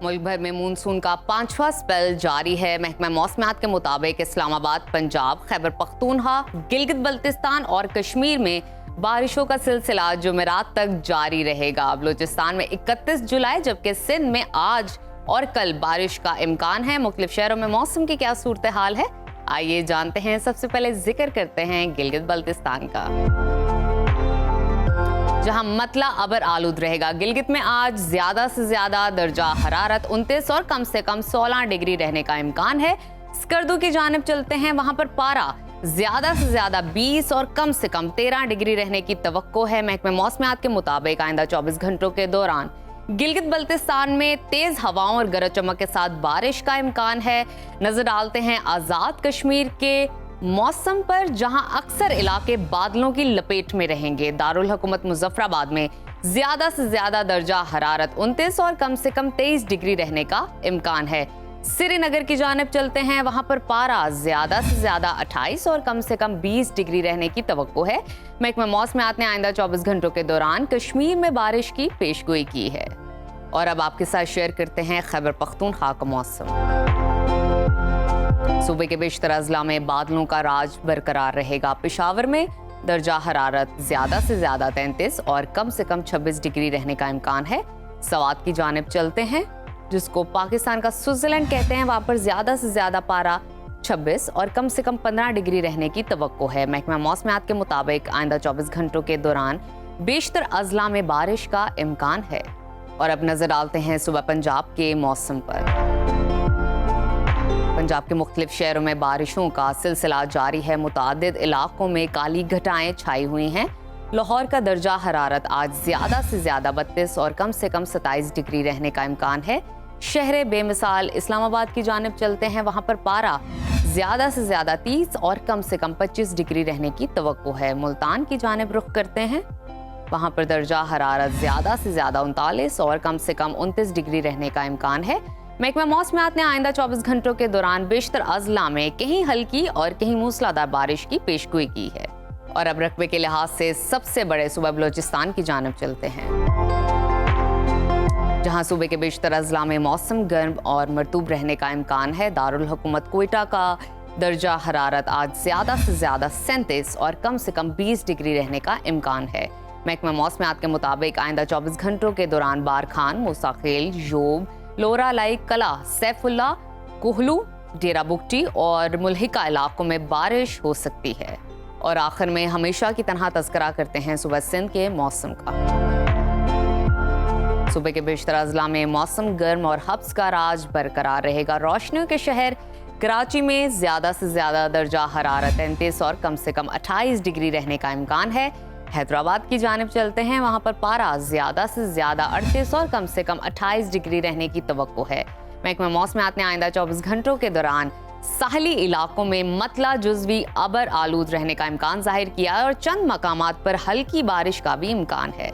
मुल्क भर में मानसून का 5वां स्पेल जारी है। महकमा मौसमियात के मुताबिक इस्लामाबाद, पंजाब, खैबर पख्तूनख्वा, गिलगित बल्तिस्तान और कश्मीर में बारिशों का सिलसिला जुमेरात तक जारी रहेगा। बलूचिस्तान में 31 जुलाई जबकि सिंध में आज और कल बारिश का इम्कान है। मुख्तलिफ शहरों में मौसम की क्या सूरत हाल है, आइए जानते हैं। सबसे पहले जिक्र करते हैं गिलगित बल्तिस्तान का, जहां मतला अबर आलूद रहेगा। गिलगित में आज ज्यादा से ज्यादा दर्जा हरारत 29 और कम से कम 16 डिग्री रहने का इम्कान है। स्कर्दू की जानिब चलते हैं, वहां पर पारा ज्यादा से ज्यादा 20 और कम से कम 13 डिग्री रहने की तवक्को है। महकमे मौसमियात के मुताबिक आइंदा 24 घंटों के दौरान गिलगित बल्तिस्तान में तेज हवाओं और गरज चमक के साथ बारिश का इम्कान है। नजर डालते हैं आजाद कश्मीर के मौसम पर, जहां अक्सर इलाके बादलों की लपेट में रहेंगे। दारुल हुकूमत मुजफ्फराबाद में ज्यादा से ज्यादा दर्जा हरारत 29 और कम से कम 23 डिग्री रहने का इम्कान है। श्रीनगर की जानिब चलते हैं, वहां पर पारा ज्यादा से ज्यादा 28 और कम से कम 20 डिग्री रहने की तवक्को है। महकमा मौसमियात ने आइंदा 24 घंटों के दौरान कश्मीर में बारिश की पेशगोई की है। और अब आपके साथ शेयर करते हैं खैबर पख्तूनख्वा का मौसम। सूबे के बेशतर अजला में बादलों का राज बरकरार रहेगा। पेशावर में दर्जा हरारत ज्यादा से ज्यादा 33 और कम से कम 26 डिग्री रहने का इम्कान है। सवात की जानिब चलते हैं, जिसको पाकिस्तान का स्विट्जरलैंड कहते हैं। वहां पर ज्यादा से ज्यादा पारा 26 और कम से कम 15 डिग्री रहने की तवक्को है। महकमा मौसमियात के मुताबिक आइंदा 24 घंटों के दौरान बेशतर अजला में बारिश का इम्कान है। और अब नजर डालते हैं सुबह पंजाब के मौसम पर। पंजाब के मुख्तलिफ शहरों में बारिशों का सिलसिला जारी है। मुतादिद इलाकों में काली घटाएं छाई हुई हैं। लाहौर का दर्जा हरारत आज ज्यादा से ज्यादा 32 और कम से कम 27 डिग्री रहने का इम्कान है। शहर बेमिसाल इस्लामाबाद की जानिब चलते हैं, वहां पर पारा ज्यादा से ज्यादा 30 और कम से कम 25 डिग्री रहने की तवक्को है। मुल्तान की जानिब रुख करते हैं, वहां पर दर्जा हरारत ज्यादा से ज्यादा 39 और कम से कम 29 डिग्री रहने का इम्कान है। महकमा मौसमियात ने आइंदा 24 घंटों के दौरान बेशतर अजला में कहीं हल्की और कहीं मूसलाधार बारिश की पेशगोई की है। और अब रकबे के लिहाज से सबसे बड़े सूबा बलूचिस्तान की जानिब चलते हैं, जहां सूबे के बेशतर अजला में मौसम गर्म और मरतूब रहने का इम्कान है। दारुल हुकूमत कोयटा का दर्जा हरारत आज ज्यादा से ज्यादा 37 और कम से कम 20 डिग्री रहने का इम्कान है। महकमा मौसमियात के मुताबिक आइंदा 24 घंटों के दौरान बारखान, मूसाखेल, योब, लोरा लाई कला, सैफुल्ला, कोहलू, डेरा बुगटी और मुल्हिका इलाकों में बारिश हो सकती है। और आखिर में हमेशा की तरह तज़किरा करते हैं सुबह सिंध के मौसम का। सुबह के बेशतर अजला में मौसम गर्म और हब्स का राज बरकरार रहेगा। रोशनियों के शहर कराची में ज्यादा से ज्यादा दर्जा हरारत 33 और कम से कम 28 डिग्री रहने का इम्कान है। हैदराबाद की जानिब चलते हैं, वहां पर पारा ज्यादा से ज्यादा 38 और कम से कम 28 डिग्री रहने की तवक्को है। महकमा मौसमियात ने आइंदा 24 घंटों के दौरान साहली इलाकों में मतला जुज़वी अबर आलूद रहने का इम्कान जाहिर किया है और चंद मकामात पर हल्की बारिश का भी इम्कान है।